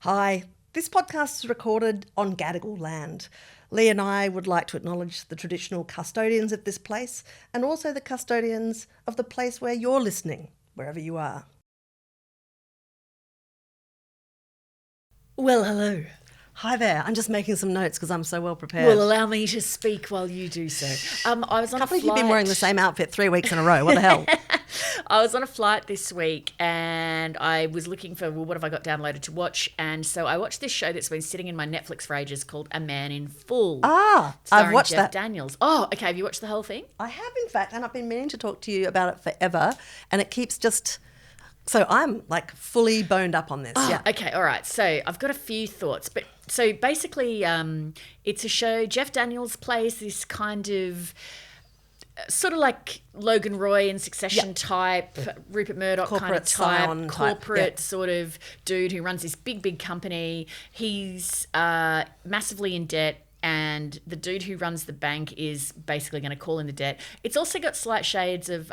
Hi, this podcast is recorded on Gadigal land. Lee and I would like to acknowledge the traditional custodians of this place and also the custodians of the place where you're listening, wherever you are. Well, hello. Hi there. I'm just making some notes because I'm so well prepared. Well, allow me to speak while you do so. I was on a flight. You've been wearing the same outfit 3 weeks in a row. What the hell? I was on a flight this week and I was looking for, what have I got downloaded to watch? And so I watched this show that's been sitting in my Netflix for ages called A Man in Full. I've watched Jeff that. Daniels. Oh, okay. Have you watched the whole thing? I have, in fact, and I've been meaning to talk to you about it forever, and it keeps just... So I'm like fully boned up on this. Oh, yeah. Okay. All right. So I've got a few thoughts, but so basically, it's a show. Jeff Daniels plays this kind of sort of like Logan Roy in Succession type, Rupert Murdoch Corporate kind of type, corporate type. sort of dude who runs this big company. He's massively in debt. And the dude who runs the bank is basically going to call in the debt. It's also got slight shades of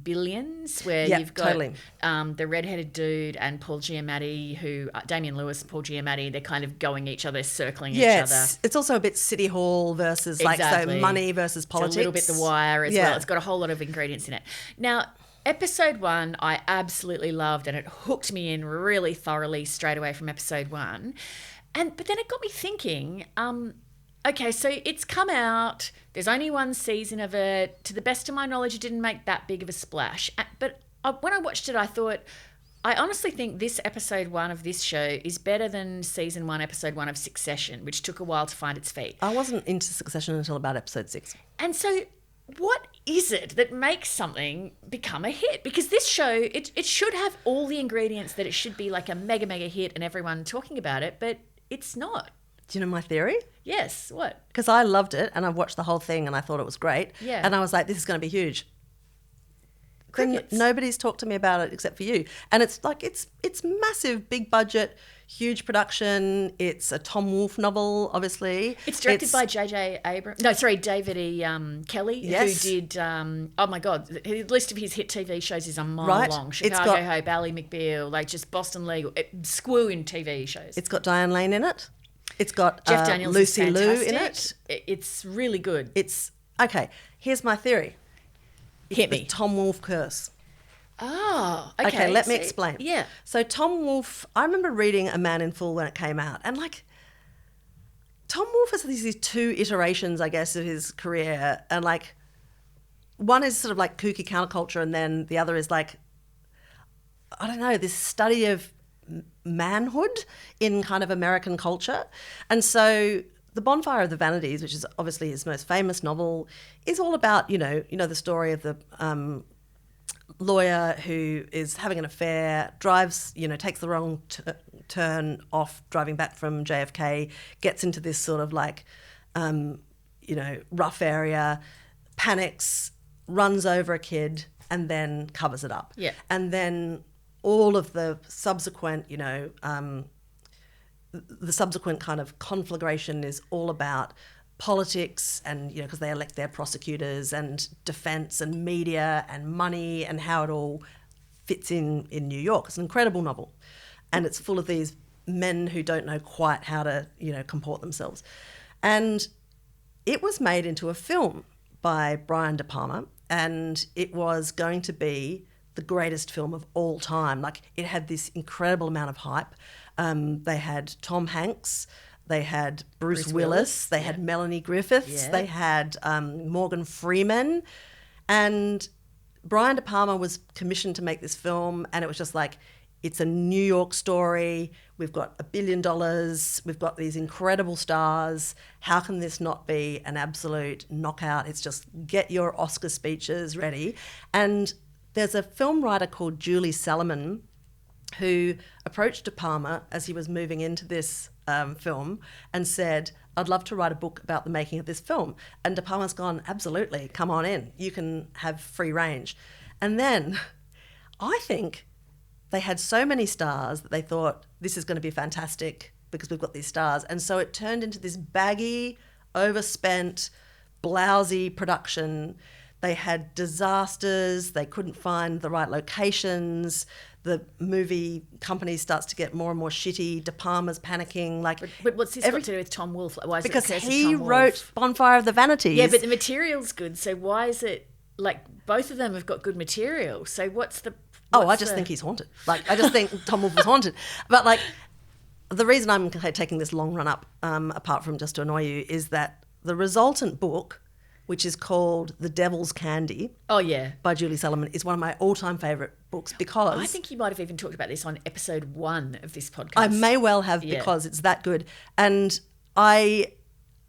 Billions, where you've got totally. The redheaded dude and Paul Giamatti, who Damian Lewis and Paul Giamatti, they're kind of going each other, circling each other. It's also a bit City Hall versus Exactly. so money versus politics. It's a little bit The Wire as well. It's got a whole lot of ingredients in it. Now, episode 1, I absolutely loved, and it hooked me in really thoroughly straight away from episode 1. But then it got me thinking. Okay, so it's come out. There's only one season of it. To the best of my knowledge, it didn't make that big of a splash. But when I watched it, I thought, I honestly think this episode 1 of this show is better than season 1, episode 1 of Succession, which took a while to find its feet. I wasn't into Succession until about episode 6. And so what is it that makes something become a hit? Because this show, it should have all the ingredients that it should be like a mega hit and everyone talking about it, but it's not. Do you know my theory? Yes, what? Because I loved it and I've watched the whole thing and I thought it was great. Yeah. And I was like, this is going to be huge. Crickets. Nobody's talked to me about it except for you. And it's like, it's massive, big budget, huge production. It's a Tom Wolfe novel, obviously. It's directed by J.J. Abrams. No, sorry, David E. Kelly, Yes. who did, oh my God, the list of his hit TV shows is a mile Right. long. It's Chicago got- Hope, Ally McBeal, like just Boston Legal, squoo in TV shows. It's got Diane Lane in it. It's got Jeff Daniels Lucy is Liu fantastic. in it. It's really good. It's, okay, here's my theory. Hit The me. Tom Wolfe curse. Oh, okay. Okay, let me See, explain. Yeah. So Tom Wolfe, I remember reading A Man in Full when it came out, and like Tom Wolfe has these 2 iterations, I guess, of his career, and like one is sort of like kooky counterculture, and then the other is like, I don't know, this study of manhood in kind of American culture. And so The Bonfire of the Vanities, which is obviously his most famous novel, is all about, you know the story of the lawyer who is having an affair, drives, takes the wrong turn off driving back from JFK, gets into this sort of like, rough area, panics, runs over a kid, and then covers it up. Yeah. And then all of the subsequent, the subsequent kind of conflagration is all about politics and, because they elect their prosecutors and defense and media and money and how it all fits in New York. It's an incredible novel. And it's full of these men who don't know quite how to, comport themselves. And it was made into a film by Brian De Palma, and it was going to be the greatest film of all time. Like, it had this incredible amount of hype. They had Tom Hanks, they had Bruce Willis, they had Melanie Griffiths, they had Morgan Freeman, and Brian De Palma was commissioned to make this film, and it was just like, it's a New York story, we've got $1 billion, we've got these incredible stars, how can this not be an absolute knockout? It's just get your Oscar speeches ready. And there's a film writer called Julie Salomon who approached De Palma as he was moving into this film and said, I'd love to write a book about the making of this film. And De Palma's gone, absolutely, come on in. You can have free range. And then I think they had so many stars that they thought, this is going to be fantastic because we've got these stars. And so it turned into this baggy, overspent, blousy production. They had disasters. They couldn't find the right locations. the movie company starts to get more and more shitty. De Palma's panicking. Like, but what's this got to do with Tom Wolfe? Like, why is because it obsessed with he Tom Wolfe? wrote Bonfire of the Vanities. Yeah, but the material's good. So why is it like both of them have got good material? So what's the? I just think he's haunted. Like, I just think Tom Wolfe was haunted. But like, the reason I'm taking this long run up, apart from just to annoy you, is that the resultant book, which is called The Devil's Candy. Oh yeah, by Julie Sullivan, is one of my all-time favourite books because I think you might have even talked about this on episode 1 of this podcast. I may well have because it's that good, and I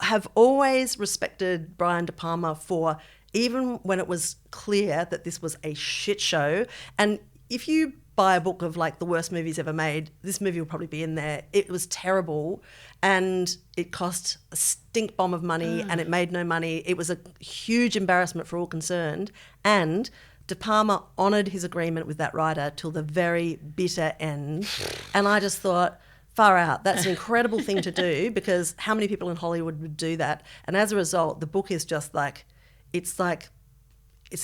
have always respected Brian De Palma for, even when it was clear that this was a shit show, and if you buy a book of like the worst movies ever made, this movie will probably be in there. It was terrible and it cost a stink bomb of money and it made no money. It was a huge embarrassment for all concerned, and De Palma honoured his agreement with that writer till the very bitter end. And I just thought, far out, that's an incredible thing to do, because how many people in Hollywood would do that? And as a result, the book is just like, it's an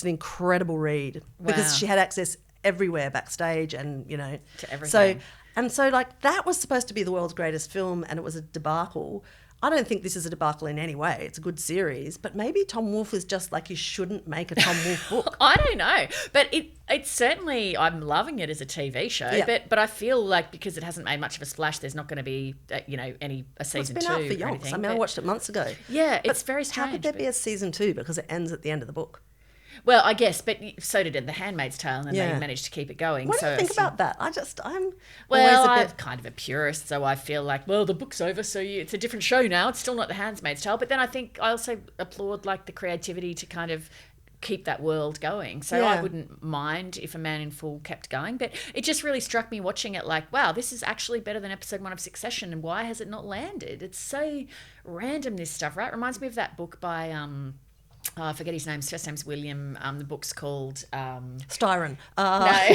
incredible read because she had access everywhere backstage and, you know. To everything. So like that was supposed to be the world's greatest film and it was a debacle. I don't think this is a debacle in any way. It's a good series, but maybe Tom Wolfe is just like, you shouldn't make a Tom Wolfe book. I don't know, but it's certainly, I'm loving it as a TV show, but I feel like because it hasn't made much of a splash, there's not going to be, a season 2 it's been out for or yonks. anything. I mean, I watched it months ago. Yeah, But it's very strange. How could there be a season 2? Because it ends at the end of the book. Well, I guess, but so did The Handmaid's Tale, and they managed to keep it going. What do you think about that? I'm kind of a purist, so I feel like, well, the book's over, so it's a different show now. It's still not The Handmaid's Tale, but then I also applaud like the creativity to kind of keep that world going. So I wouldn't mind if A Man in Full kept going, but it just really struck me watching it like, wow, this is actually better than episode 1 of Succession, and why has it not landed? It's so random, this stuff, right? Reminds me of that book by I forget his name. His first name's William. The book's called Styron. No,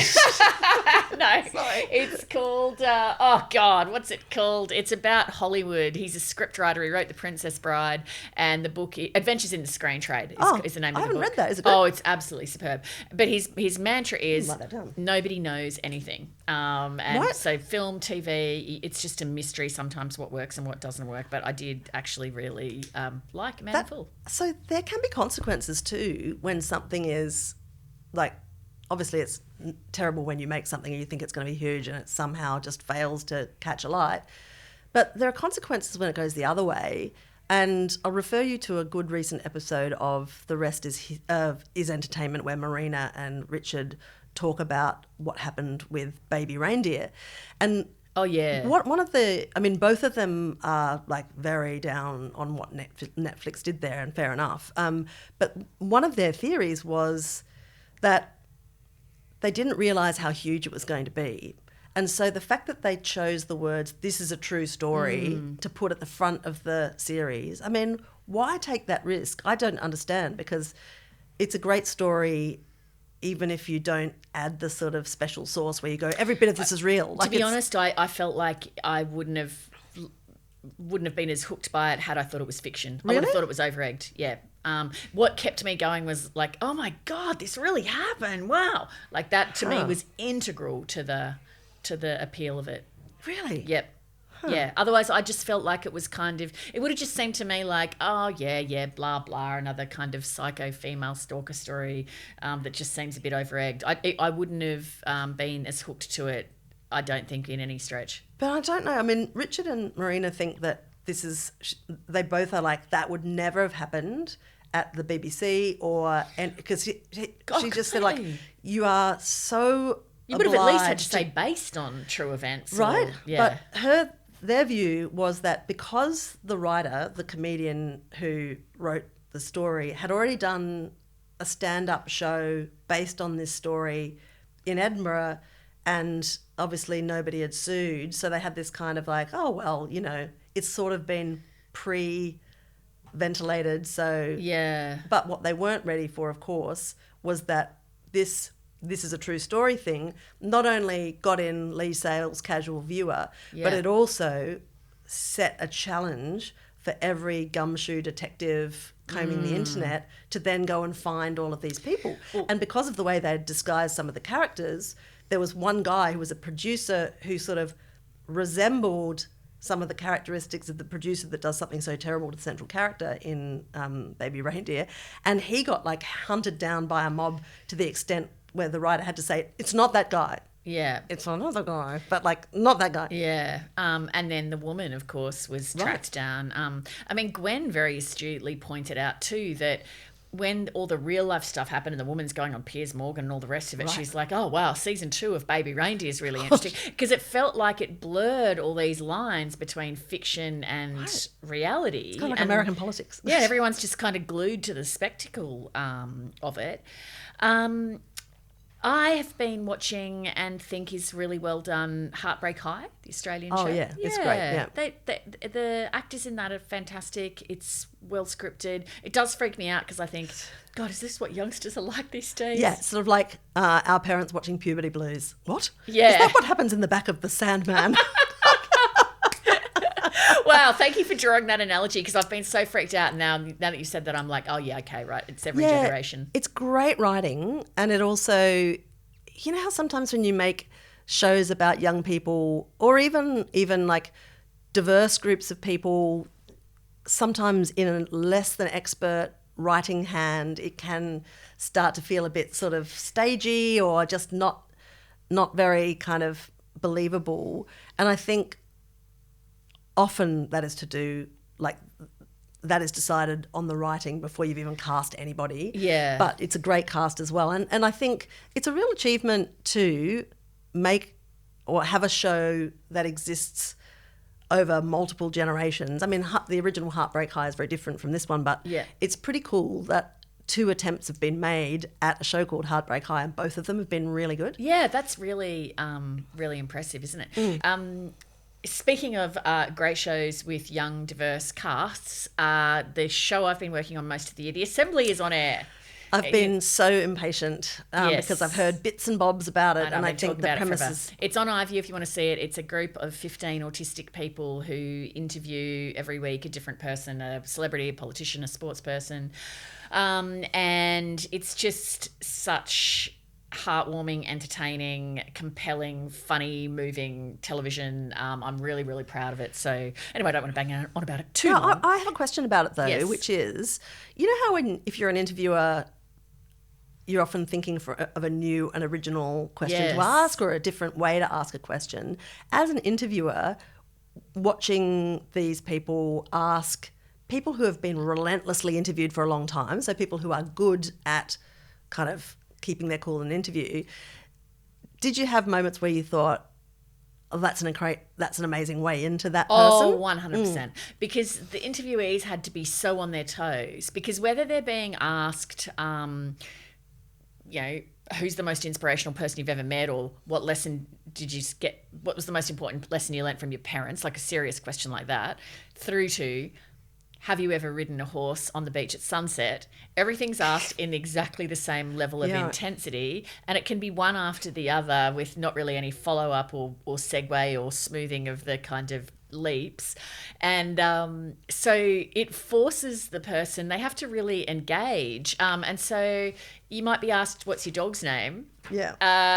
no. Sorry. It's called. Oh God, what's it called? It's about Hollywood. He's a scriptwriter. He wrote The Princess Bride, and the book Adventures in the Screen Trade is the name of the book. I haven't read that. Is it good? Oh, it's absolutely superb. But his mantra is nobody knows anything. So film, TV, it's just a mystery sometimes what works and what doesn't work. But I did actually really like Man in Full. So there can be consequences too when something is like, obviously it's terrible when you make something and you think it's going to be huge and it somehow just fails to catch a light. But there are consequences when it goes the other way. And I'll refer you to a good recent episode of The Rest is Entertainment, where Marina and Richard talk about what happened with Baby Reindeer. And oh yeah, both of them are like very down on what Netflix did there, and fair enough. But one of their theories was that they didn't realise how huge it was going to be. And so the fact that they chose the words, "this is a true story," to put at the front of the series, I mean, why take that risk? I don't understand, because it's a great story, even if you don't add the sort of special sauce where you go, every bit of this is real. To be honest, I felt like I wouldn't have been as hooked by it had I thought it was fiction. Really? I would have thought it was over-egged, yeah. What kept me going was like, oh my God, this really happened. Wow. Like that to me was integral to the appeal of it. Really? Yep. Huh. Yeah. Otherwise, I just felt like it was kind of, it would have just seemed to me like, oh yeah, blah, blah, another kind of psycho female stalker story that just seems a bit over-egged. I wouldn't have been as hooked to it, I don't think, in any stretch. But I don't know. I mean, Richard and Marina think that they both are like, that would never have happened at the BBC, because she just said, like, you are so you would have at least had to say based on true events. Right. Yeah. But their view was that because the writer, the comedian who wrote the story, had already done a stand-up show based on this story in Edinburgh, and obviously nobody had sued, so they had this kind of like, oh, well, you know, it's sort of been pre-ventilated, so... Yeah. But what they weren't ready for, of course, was that this is a true story thing not only got in Lee Sales' casual viewer, but it also set a challenge for every gumshoe detective combing the internet to then go and find all of these people. And because of the way they'd disguised some of the characters, there was one guy who was a producer who sort of resembled some of the characteristics of the producer that does something so terrible to the central character in Baby Reindeer. And he got like hunted down by a mob to the extent where the writer had to say, it's not that guy. Yeah. It's another guy, but like not that guy. Yeah. And then the woman, of course, was tracked down. I mean, Gwen very astutely pointed out too that when all the real life stuff happened and the woman's going on Piers Morgan and all the rest of it, she's like, oh, wow, season 2 of Baby Reindeer is really interesting. Because it felt like it blurred all these lines between fiction and reality. It's kind of like American politics. Yeah, everyone's just kind of glued to the spectacle of it. I have been watching and think is really well done Heartbreak High, the Australian show. Oh, yeah, it's great, yeah. The actors in that are fantastic. It's well scripted. It does freak me out because I think, God, is this what youngsters are like these days? Yeah, sort of like our parents watching Puberty Blues. What? Yeah. Is that what happens in the back of The Sandman? Wow, thank you for drawing that analogy because I've been so freaked out now that you said that I'm like, oh yeah, okay, right. It's every generation. It's great writing, and it also, you know how sometimes when you make shows about young people or even like diverse groups of people, sometimes in a less than expert writing hand, it can start to feel a bit sort of stagey or just not very kind of believable. And I think often that is decided on the writing before you've even cast anybody. Yeah. But it's a great cast as well. And I think it's a real achievement to make or have a show that exists over multiple generations. I mean, the original Heartbreak High is very different from this one, but it's pretty cool that 2 attempts have been made at a show called Heartbreak High and both of them have been really good. Yeah, that's really, really impressive, isn't it? Speaking of great shows with young, diverse casts, the show I've been working on most of the year, The Assembly, is on air. I've been so impatient because I've heard bits and bobs about it, and I think the premise is... It's on iView if you want to see it. It's a group of 15 autistic people who interview every week a different person, a celebrity, a politician, a sports person, and it's just such heartwarming, entertaining, compelling, funny, moving television. I'm really, really proud of it. So anyway, I don't want to bang on about it too long. I have a question about it though, which is, you know how if you're an interviewer, you're often thinking of a new and original question to ask or a different way to ask a question. As an interviewer, watching these people ask people who have been relentlessly interviewed for a long time, so people who are good at kind of keeping their cool in an interview, did you have moments where you thought, oh, that's an amazing way into that person? Oh, 100%. Because the interviewees had to be so on their toes, because whether they're being asked, who's the most inspirational person you've ever met, or what lesson did you get, what was the most important lesson you learned from your parents, like a serious question like that, through to, have you ever ridden a horse on the beach at sunset? Everything's asked in exactly the same level of intensity, and it can be one after the other with not really any follow-up or segue or smoothing of the kind of leaps. And so it forces the person, they have to really engage. And so you might be asked, what's your dog's name? Yeah.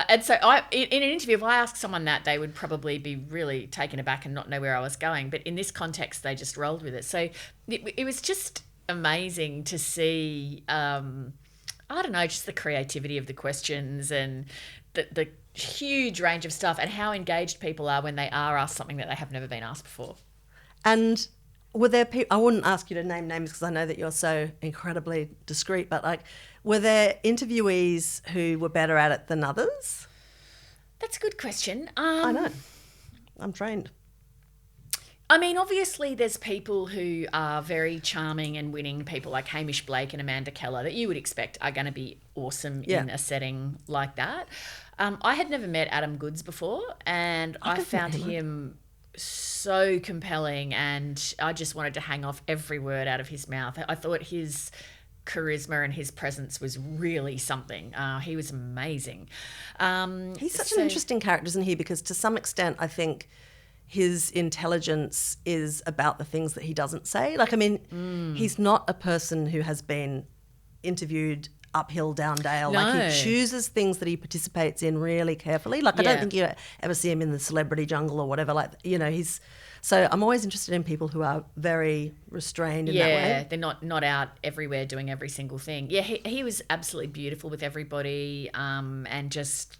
And so in an interview, if I asked someone that, they would probably be really taken aback and not know where I was going. But in this context, they just rolled with it. So it was just amazing to see, just the creativity of the questions and the huge range of stuff and how engaged people are when they are asked something that they have never been asked before. And were there people, I wouldn't ask you to name names because I know that you're so incredibly discreet, but like, were there interviewees who were better at it than others? That's a good question. I know. I'm trained. I mean, obviously there's people who are very charming and winning, people like Hamish Blake and Amanda Keller that you would expect are going to be awesome in a setting like that. I had never met Adam Goodes before, and I found him so compelling, and I just wanted to hang off every word out of his mouth. I thought his charisma and his presence was really something. He was amazing. He's such an interesting character, isn't he? Because to some extent, I think his intelligence is about the things that he doesn't say. Like, I mean, he's not a person who has been interviewed uphill, down dale. No. Like he chooses things that he participates in really carefully. Like I don't think you ever see him in the celebrity jungle or whatever. Like, you know, so I'm always interested in people who are very restrained in that way. Yeah, they're not out everywhere doing every single thing. Yeah, he was absolutely beautiful with everybody, and I just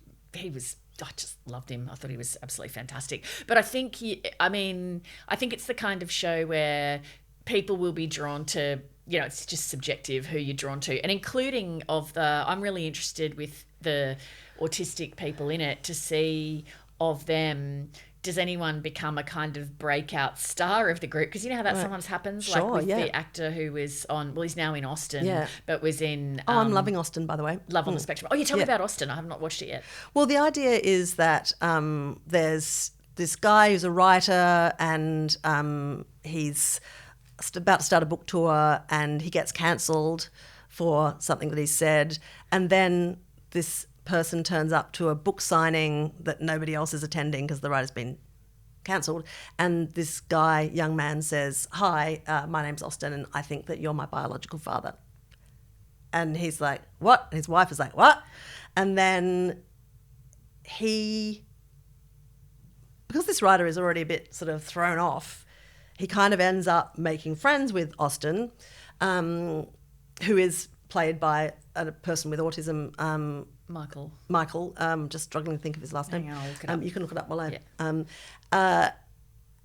loved him. I thought he was absolutely fantastic. But I think I think it's the kind of show where people will be drawn to, you know, it's just subjective who you're drawn to, and including I'm really interested with the autistic people in it to see of them. Does anyone become a kind of breakout star of the group? Because you know how that sometimes happens, like with the actor who was on, well, he's now in Austin, but was in... I'm loving Austin, by the way. Love on the Spectrum. Oh, you tell me about Austin. I have not watched it yet. Well, the idea is that there's this guy who's a writer and he's about to start a book tour and he gets cancelled for something that he said. And then this person turns up to a book signing that nobody else is attending because the writer's been cancelled, and this young man says, "Hi, my name's Austin and I think that you're my biological father." And he's like, "What?" And his wife is like, "What?" And then because this writer is already a bit sort of thrown off, he kind of ends up making friends with Austin, who is played by a person with autism, Michael, just struggling to think of his last name. I'll look it up. You can look it up while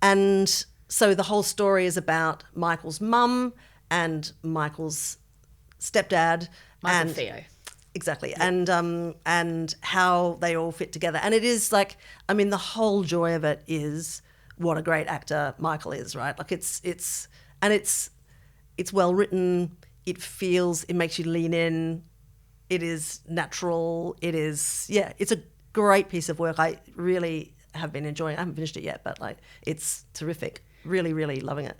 and so the whole story is about Michael's mum and Michael's stepdad. Michael Theo. Exactly. Yeah. And how they all fit together. And it is like, I mean, the whole joy of it is what a great actor Michael is, right? Like it's well written. It makes you lean in. It is natural. It's a great piece of work. I really have been enjoying it. I haven't finished it yet, but like it's terrific. Really, really loving it.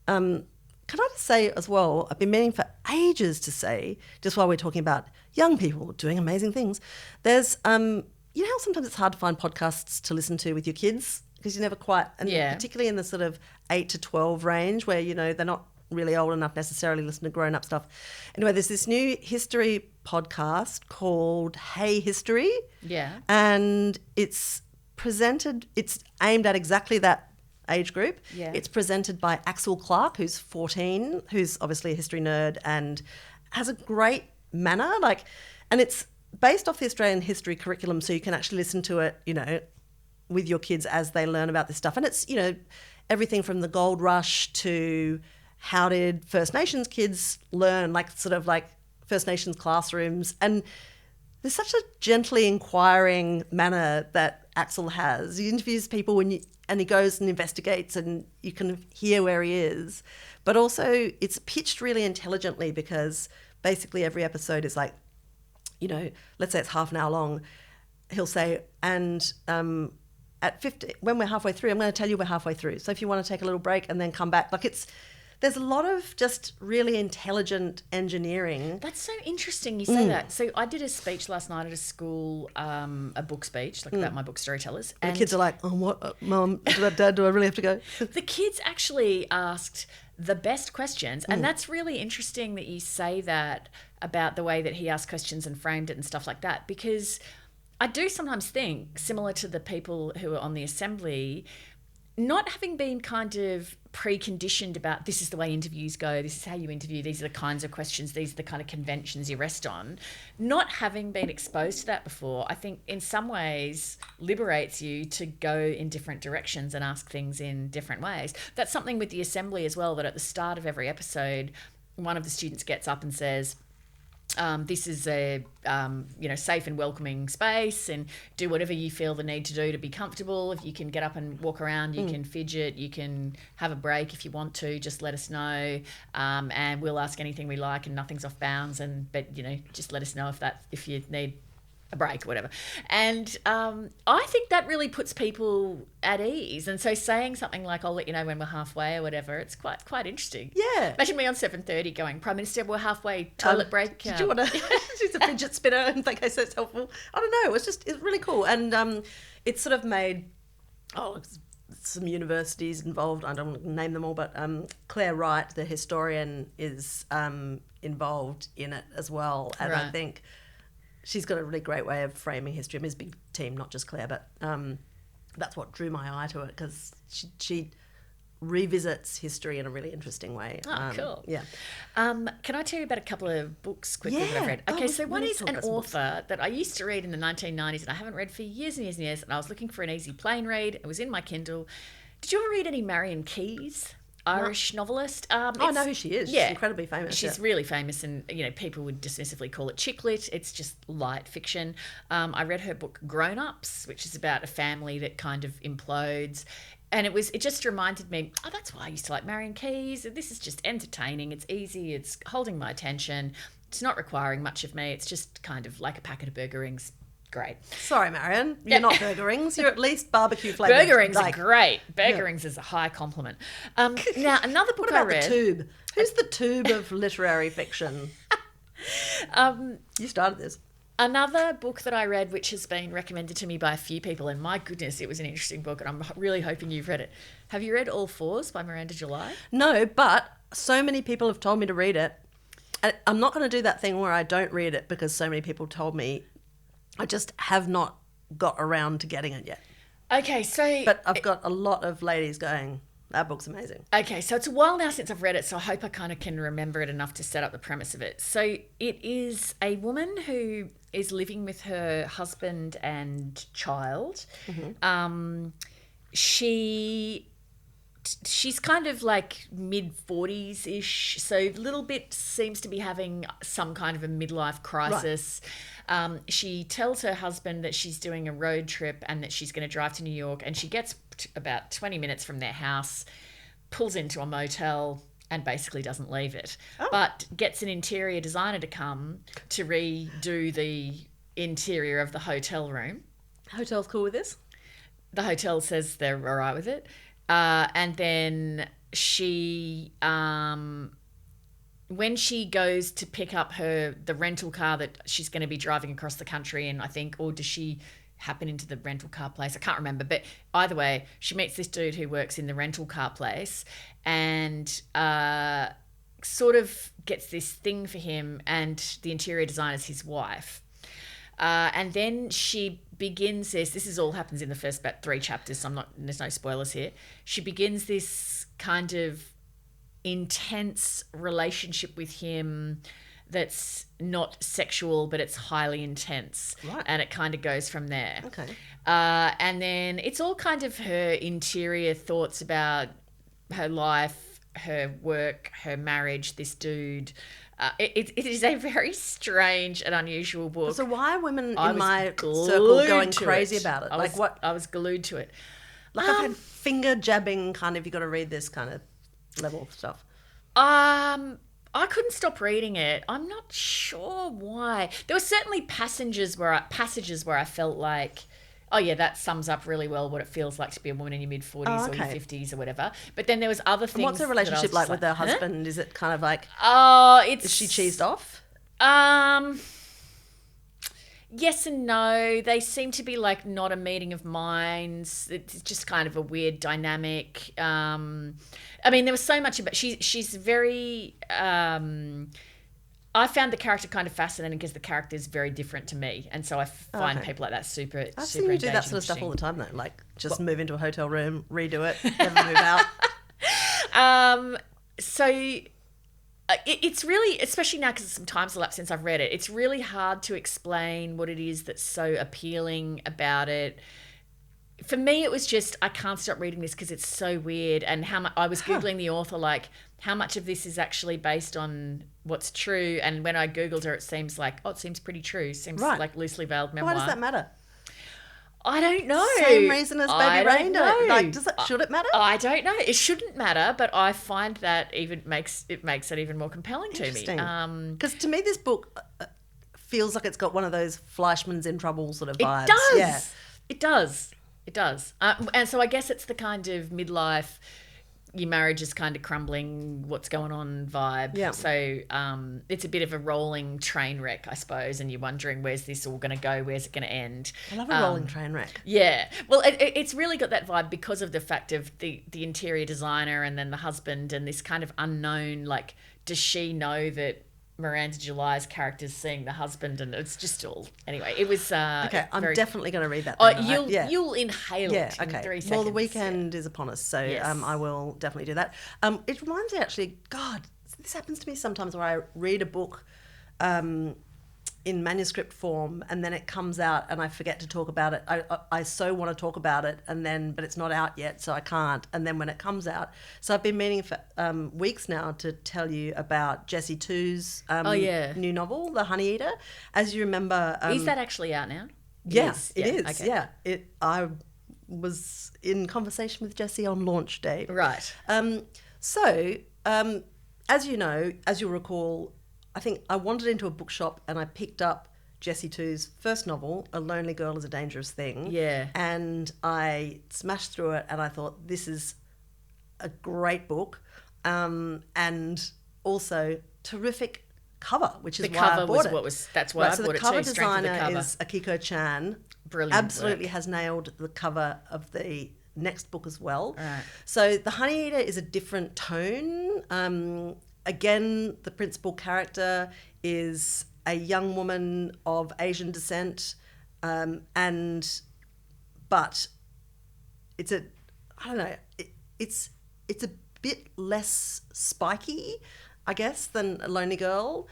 Can I just say as well, I've been meaning for ages to say, just while we're talking about young people doing amazing things, there's, you know how sometimes it's hard to find podcasts to listen to with your kids because you never quite, and particularly in the sort of 8 to 12 range where, you know, they're not really old enough necessarily to listen to grown-up stuff. Anyway, there's this new history podcast called Hey History. Yeah. And it's aimed at exactly that age group. Yeah. It's presented by Axel Clark, who's 14, who's obviously a history nerd and has a great manner. And it's based off the Australian history curriculum, so you can actually listen to it, you know, with your kids as they learn about this stuff. And it's, you know, everything from the gold rush to how did First Nations kids learn, like sort of like First Nations classrooms. And there's such a gently inquiring manner that Axel has. He interviews people and he goes and investigates and you can hear where he is. But also it's pitched really intelligently because basically every episode is like, you know, let's say it's half an hour long. He'll say, and at 50, when we're halfway through, I'm going to tell you we're halfway through. So if you want to take a little break and then come back, like there's a lot of just really intelligent engineering. That's so interesting you say that. So I did a speech last night at a school, a book speech, like about my book Storytellers. And the kids are like, "Oh, what, Mum, Dad, do I really have to go?" The kids actually asked the best questions. And that's really interesting that you say that about the way that he asked questions and framed it and stuff like that, because I do sometimes think, similar to the people who are on the assembly, not having been kind of preconditioned about this is the way interviews go, this is how you interview, these are the kinds of questions, these are the kind of conventions you rest on, not having been exposed to that before, I think in some ways liberates you to go in different directions and ask things in different ways. That's something with the assembly as well, that at the start of every episode, one of the students gets up and says, this is a safe and welcoming space, and do whatever you feel the need to do to be comfortable. If you can get up and walk around, you can fidget, you can have a break if you want to, just let us know, and we'll ask anything we like and nothing's off bounds, but just let us know if you need a break or whatever. And I think that really puts people at ease. And so saying something like, "I'll let you know when we're halfway" or whatever, it's quite interesting. Yeah. Imagine me on 7:30 going, "Prime Minister, we're halfway, toilet break." Did you want to use a fidget spinner and think so it's helpful? I don't know. It's really cool. And it's sort of made, some universities involved. I don't want to name them all, but Claire Wright, the historian, is involved in it as well. And I Right. think she's got a really great way of framing history. I mean, it's a big team, not just Claire, but that's what drew my eye to it, because she revisits history in a really interesting way. Oh, cool. Yeah. Can I tell you about a couple of books quickly that I've read? Oh, Okay, so one let's is talk an about some books. author that I used to read in the 1990s and I haven't read for years and years and years, and I was looking for an easy plain read. It was in my Kindle. Did you ever read any Marion Keyes? Irish novelist. I know who she is. Yeah, She's incredibly famous. She's really famous, and people would dismissively call it chick lit. It's just light fiction. I read her book Grown Ups, which is about a family that kind of implodes. And it just reminded me, oh, that's why I used to like Marion Keyes. This is just entertaining. It's easy. It's holding my attention. It's not requiring much of me. It's just kind of like a packet of burger rings. Great. Sorry, Marion. You're not burger rings. You're at least barbecue flavoured. Burger rings are great. Burger rings is a high compliment. Now, another book What about I read. the Tube? Who's the Tube of literary fiction? You started this. Another book that I read, which has been recommended to me by a few people, and my goodness, it was an interesting book, and I'm really hoping you've read it. Have you read All Fours by Miranda July? No, but so many people have told me to read it. I'm not going to do that thing where I don't read it because so many people told me. I just have not got around to getting it yet. Okay, so... But I've got a lot of ladies going, that book's amazing. Okay, so it's a while now since I've read it, so I hope I kind of can remember it enough to set up the premise of it. So it is a woman who is living with her husband and child. Mm-hmm. She's kind of like mid-40s-ish, so a little bit seems to be having some kind of a midlife crisis. Right. She tells her husband that she's doing a road trip and that she's going to drive to New York, and she gets about 20 minutes from their house, pulls into a motel, and basically doesn't leave it, but gets an interior designer to come to redo the interior of the hotel room. Hotel's cool with this? The hotel says they're all right with it. And then she, when she goes to pick up the rental car that she's going to be driving across the country, and I think, or does she happen into the rental car place? I can't remember. But either way, she meets this dude who works in the rental car place and sort of gets this thing for him, and the interior designer's his wife. And then she begins this all happens in the first about 3 chapters, so there's no spoilers here. She begins this kind of intense relationship with him that's not sexual, but it's highly intense. Right. And it kind of goes from there. Okay. And then it's all kind of her interior thoughts about her life, her work, her marriage, this dude. It is a very strange and unusual book. So why are women in my circle going crazy about it? I was glued to it. Like I've had finger jabbing kind of, you got to read this kind of level of stuff. I couldn't stop reading it. I'm not sure why. There were certainly passages where I felt like, oh yeah, that sums up really well what it feels like to be a woman in your mid-40s or your 50s or whatever. But then there was other things. And what's her relationship like with her husband? Is it kind of like, is she cheesed off? Yes and no. They seem to be like not a meeting of minds. It's just kind of a weird dynamic. I mean, there was so much about she's very I found the character kind of fascinating because the character is very different to me, and so I find people like that super. I've seen you do that sort of stuff all the time, though. Like just move into a hotel room, redo it, never move out. So it's really, especially now because some time's elapsed since I've read it, it's really hard to explain what it is that's so appealing about it. For me, it was just, I can't stop reading this because it's so weird. And I was Googling the author, like, how much of this is actually based on what's true? And when I Googled her, it seems like, it seems pretty true. Seems like loosely veiled memoir. Why does that matter? I don't know. Same reason as Baby Rain. Like, should it matter? I don't know. It shouldn't matter, but I find that makes it even more compelling to me. Because to me, this book feels like it's got one of those Fleischman's in Trouble sort of vibes. It does. Yeah. It does. It does. And so I guess it's the kind of midlife, your marriage is kind of crumbling, what's going on vibe. Yeah. So it's a bit of a rolling train wreck, I suppose, and you're wondering, where's this all going to go? Where's it going to end? I love a rolling train wreck. Yeah. Well, it's really got that vibe because of the fact of the interior designer and then the husband and this kind of unknown, like, does she know that Miranda July's characters seeing the husband, and it's just all anyway. It was okay. I'm definitely going to read that. Oh, then, you'll inhale it in 3 seconds. Well, the weekend is upon us, so I will definitely do that. It reminds me, actually, God, this happens to me sometimes where I read a book in manuscript form, and then it comes out and I forget to talk about it. I so want to talk about it, but it's not out yet, so I can't. And then when it comes out, so I've been meaning for weeks now to tell you about Jessie Tu's new novel, The Honeyeater. As you remember, is that actually out now? Yes, it is. Okay. Yeah, I was in conversation with Jessie on launch day. Right. So, as you know, as you'll recall, I think I wandered into a bookshop and I picked up Jessie Tu's first novel, A Lonely Girl is a Dangerous Thing. Yeah. And I smashed through it and I thought, this is a great book, and also terrific cover, which is why I bought it. That's why I bought it too. So the cover designer is Akiko Chan. Brilliant. Absolutely work. Has nailed the cover of the next book as well. Right. So The Honeyeater is a different tone. Again, the principal character is a young woman of Asian descent, but it's a bit less spiky, I guess, than A Lonely Girl,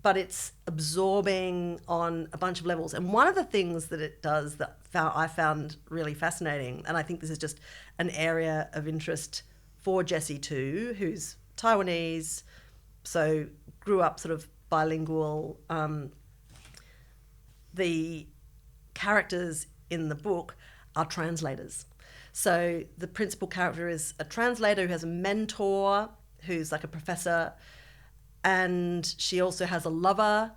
but it's absorbing on a bunch of levels. And one of the things that it does that I found really fascinating, and I think this is just an area of interest for Jessie Tu, who's Taiwanese, so grew up sort of bilingual. The characters in the book are translators. So the principal character is a translator who has a mentor who's like a professor, and she also has a lover,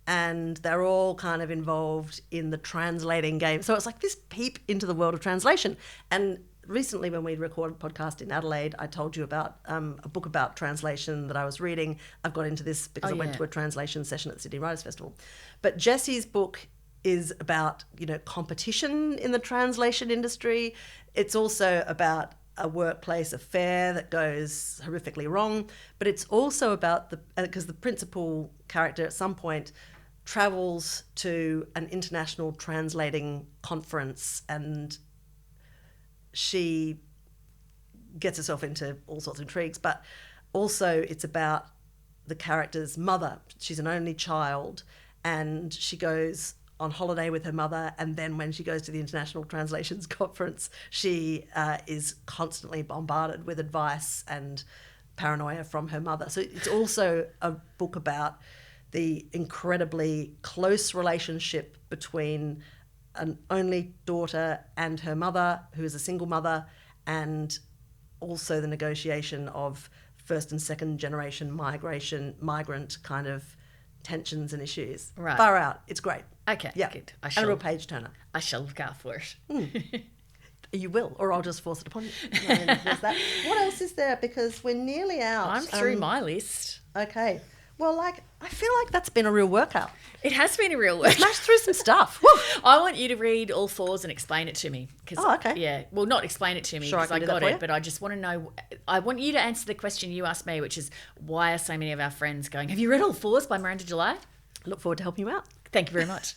and they're all kind of involved in the translating game. So it's like this peep into the world of translation. And recently when we recorded a podcast in Adelaide, I told you about a book about translation that I was reading. I've got into this because I went to a translation session at the Sydney Writers' Festival. But Jessie's book is about, competition in the translation industry. It's also about a workplace affair that goes horrifically wrong. But it's also about because the principal character at some point travels to an international translating conference, and she gets herself into all sorts of intrigues, but also it's about the character's mother. She's an only child, and she goes on holiday with her mother, and then when she goes to the International Translations Conference, she is constantly bombarded with advice and paranoia from her mother. So it's also a book about the incredibly close relationship between an only daughter and her mother, who is a single mother, and also the negotiation of first and second generation migrant kind of tensions and issues. Right. Far out. It's great. Okay, yeah. Good. And a real page turner. I shall look out for it. You will, or I'll just force it upon you. There's that. What else is there? Because we're nearly out. I'm through my list. Okay. Well, I feel like that's been a real workout. It has been a real workout. Smashed through some stuff. I want you to read All Fours and explain it to me. Okay. Yeah. Well, not explain it to me because I got it, but I just want to know. I want you to answer the question you asked me, which is why are so many of our friends going, have you read All Fours by Miranda July? Look forward to helping you out. Thank you very much.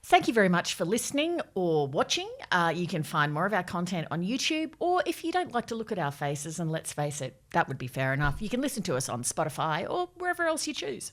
Thank you very much for listening or watching. You can find more of our content on YouTube, or if you don't like to look at our faces, and let's face it, that would be fair enough, you can listen to us on Spotify or wherever else you choose.